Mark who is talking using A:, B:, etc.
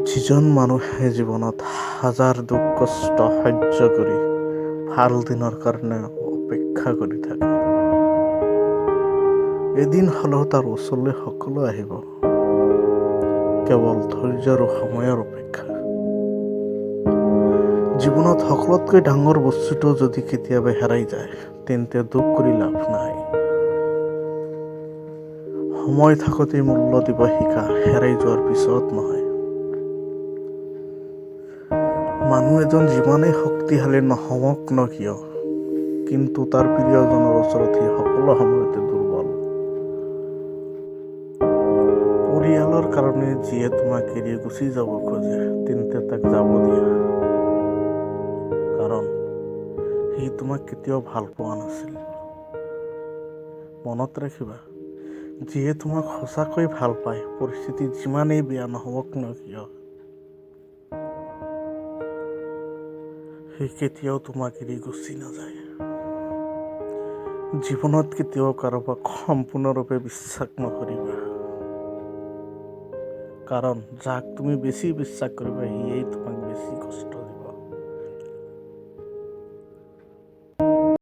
A: যিজন মানুহে জীৱনত হাজাৰ দুখ কষ্ট সহ্য কৰি ভাল দিনৰ কাৰণে অপেক্ষা কৰি থাকে, এদিন হ'লেও তাৰ ওচৰলৈ সকলো আহিব। কেৱল ধৈৰ্য আৰু সময়ৰ অপেক্ষা। জীৱনত সকলোতকৈ ডাঙৰ বস্তুটো যদি কেতিয়াবা হেৰাই যায়, তেন্তে দুখ কৰি লাভ নাই। সময় থাকোঁতে মূল্য দিব শিকা, হেৰাই যোৱাৰ পিছত নহয়। মানুহ এজন যিমানেই শক্তিশালী নহওক ন কিয়, কিন্তু তাৰ প্ৰিয়জনৰ ওচৰত সি সকলো সময়তে দুৰ্বল। পৰিয়ালৰ কাৰণে যিয়ে তোমাক এৰি গুচি যাব খোজে, তেন্তে তাক যাব দিয়া। কাৰণ সি তোমাক কেতিয়াও ভাল পোৱা নাছিল। মনত ৰাখিবা, যিয়ে তোমাক সঁচাকৈ ভাল পায়, পৰিস্থিতি যিমানেই বেয়া নহওক ন কিয়, সি কেতিয়াও তোমাক এৰি গুচি নাযায়। জীৱনত কেতিয়াও কাৰোবাক সম্পূৰ্ণৰূপে বিশ্বাস নকৰিবা। কাৰণ যাক তুমি বেছি বিশ্বাস কৰিবা, সিয়েই তোমাক বেছি কষ্ট